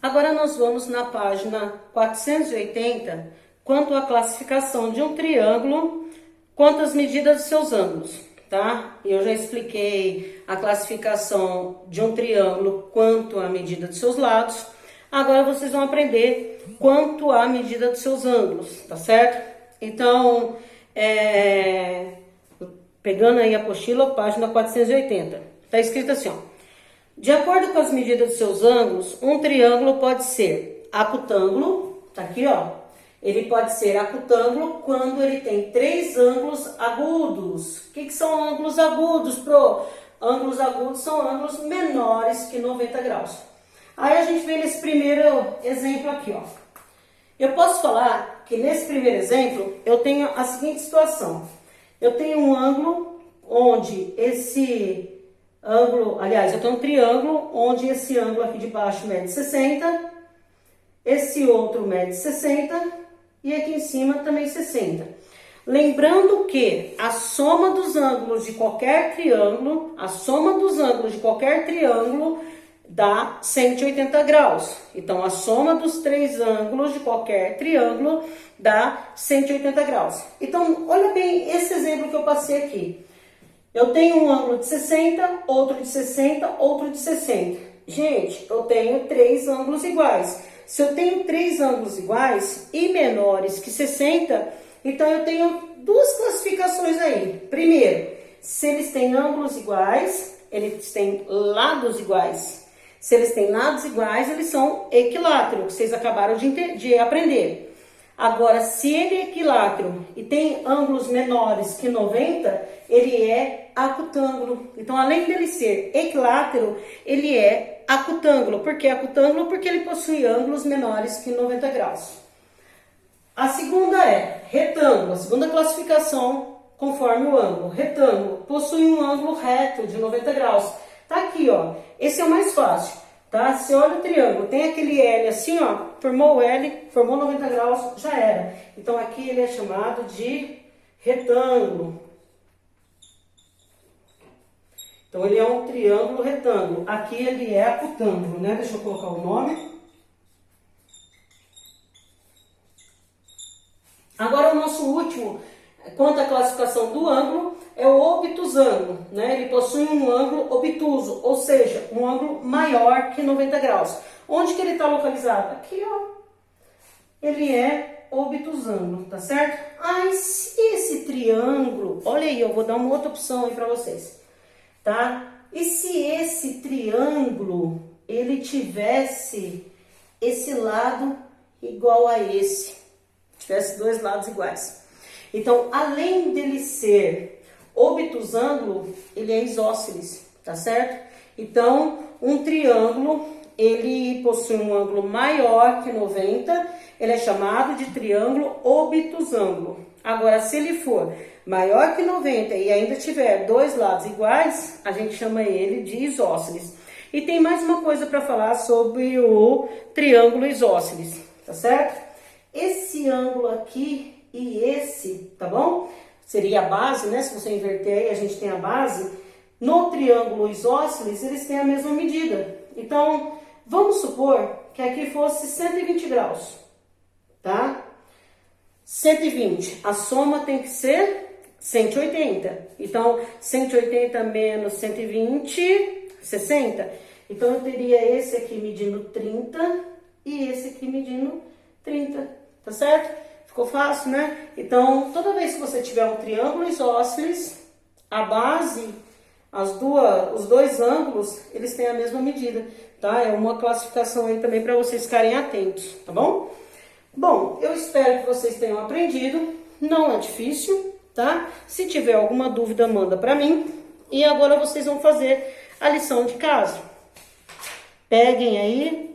Agora nós vamos na página 480, quanto à classificação de um triângulo, quanto às medidas dos seus ângulos, tá? Eu já expliquei a classificação de um triângulo quanto à medida dos seus lados. Agora vocês vão aprender quanto à medida dos seus ângulos, tá certo? Então, pegando aí a apostila, página 480, tá escrito assim, ó. De acordo com as medidas dos seus ângulos, um triângulo pode ser acutângulo, tá aqui, ó. Ele pode ser acutângulo quando ele tem três ângulos agudos. O que são ângulos agudos, pro? Ângulos agudos são ângulos menores que 90 graus. Aí a gente vem nesse primeiro exemplo aqui, ó. Eu posso falar que nesse primeiro exemplo eu tenho a seguinte situação. Eu tenho um ângulo onde esse ângulo, aliás, eu tenho um triângulo onde esse ângulo aqui de baixo mede 60, esse outro mede 60 e aqui em cima também 60. Lembrando que a soma dos ângulos de qualquer triângulo, dá 180 graus. Então, a soma dos três ângulos de qualquer triângulo dá 180 graus. Então, olha bem esse exemplo que eu passei aqui. Eu tenho um ângulo de 60, outro de 60, outro de 60. Gente, eu tenho três ângulos iguais. Se eu tenho três ângulos iguais e menores que 60, então eu tenho duas classificações aí. Primeiro, se eles têm ângulos iguais, eles têm lados iguais. Se eles têm lados iguais, eles são equiláteros, que vocês acabaram de aprender. Agora, se ele é equilátero e tem ângulos menores que 90, ele é acutângulo. Então, além dele ser equilátero, ele é acutângulo. Por que acutângulo? Porque ele possui ângulos menores que 90 graus. A segunda é retângulo. A segunda classificação conforme o ângulo. Retângulo possui um ângulo reto de 90 graus. Tá aqui, ó. Esse é o mais fácil. Tá? Se olha o triângulo, tem aquele L assim, ó, formou o L, formou 90 graus, já era. Então aqui ele é chamado de retângulo. Então ele é um triângulo retângulo. Aqui ele é acutângulo, né? Deixa eu colocar o nome. Agora o nosso último, quanto à classificação do ângulo, é o obtusângulo, né? Ele possui um ângulo obtuso, ou seja, um ângulo maior que 90 graus. Onde que ele está localizado? Aqui, ó. Ele é obtusângulo, tá certo? Ah, e se esse triângulo, olha aí, eu vou dar uma outra opção aí para vocês, tá? E se esse triângulo, ele tivesse esse lado igual a esse, tivesse dois lados iguais. Então, além dele ser obtusângulo, ele é isósceles, tá certo? Então, um triângulo, ele possui um ângulo maior que 90, ele é chamado de triângulo obtusângulo. Agora, se ele for maior que 90 e ainda tiver dois lados iguais, a gente chama ele de isósceles. E tem mais uma coisa para falar sobre o triângulo isósceles, tá certo? Esse ângulo aqui e esse, tá bom? Seria a base, né? Se você inverter aí, a gente tem a base. No triângulo isósceles, eles têm a mesma medida. Então, vamos supor que aqui fosse 120 graus, tá? 120, a soma tem que ser 180. Então, 180 menos 120, 60. Então, eu teria esse aqui medindo 30 e esse aqui medindo 30, tá certo? Ficou fácil, né? Então, toda vez que você tiver um triângulo isósceles, a base, os dois ângulos, eles têm a mesma medida, tá? É uma classificação aí também para vocês ficarem atentos, tá bom? Bom, eu espero que vocês tenham aprendido. Não é difícil, tá? Se tiver alguma dúvida, manda para mim. E agora vocês vão fazer a lição de casa. Peguem aí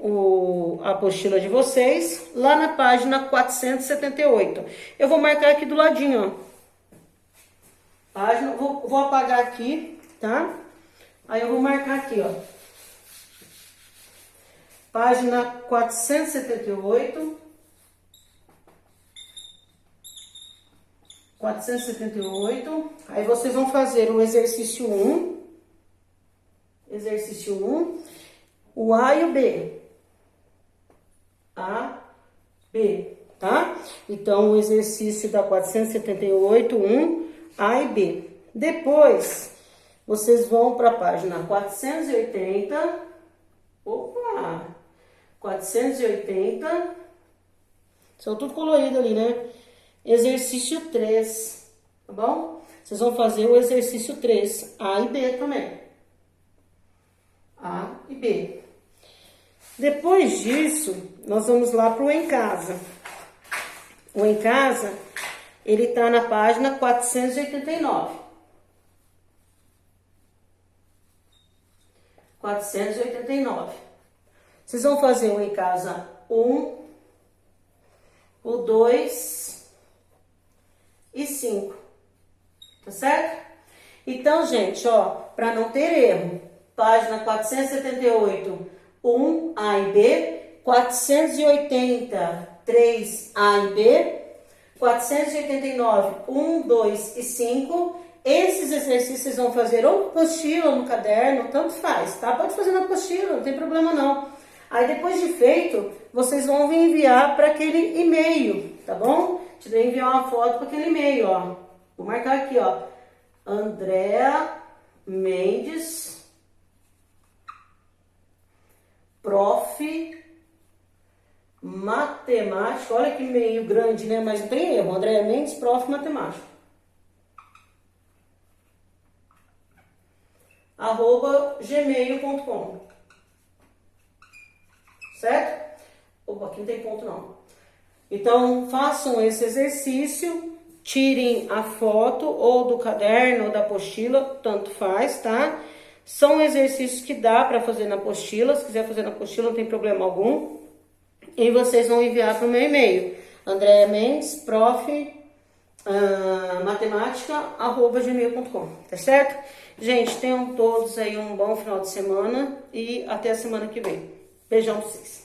a apostila de vocês, lá na página 478. Eu vou marcar aqui do ladinho, ó. Página, vou apagar aqui, tá? Aí eu vou marcar aqui, ó. Página 478. 478. Aí vocês vão fazer o exercício 1. Exercício 1. O A e o B. A, B, tá? Então, o exercício da 478, 1, A e B. Depois, vocês vão para a página 480, opa, 480, são tudo colorido ali, né? Exercício 3, tá bom? Vocês vão fazer o exercício 3, A e B também. A e B. Depois disso, nós vamos lá para o em casa. O em casa, ele tá na página 489. 489. Vocês vão fazer o em casa 1, o 2 e 5. Tá certo? Então, gente, ó, para não ter erro, página 478, 1, A e B, 480, 3, A e B, 489, 1, 2 e 5. Esses exercícios vocês vão fazer ou no apostila ou no caderno, tanto faz, tá? Pode fazer na apostila, não tem problema não. Aí depois de feito, vocês vão me enviar para aquele e-mail, tá bom? Te vou enviar uma foto para aquele e-mail, ó. Vou marcar aqui, ó. Andrea Mendes, prof. Matemática. Olha que e-mail grande, né? Mas não tem erro. Andrea Mendes, prof. Matemática. @gmail.com. Certo? Opa, aqui não tem ponto não. Então, façam esse exercício, tirem a foto ou do caderno ou da apostila, tanto faz, tá? São exercícios que dá para fazer na apostila, se quiser fazer na apostila não tem problema algum. E vocês vão enviar para o meu e-mail, Andrea Mendes, prof. Matemática@gmail.com, tá certo? Gente, tenham todos aí um bom final de semana e até a semana que vem. Beijão pra vocês.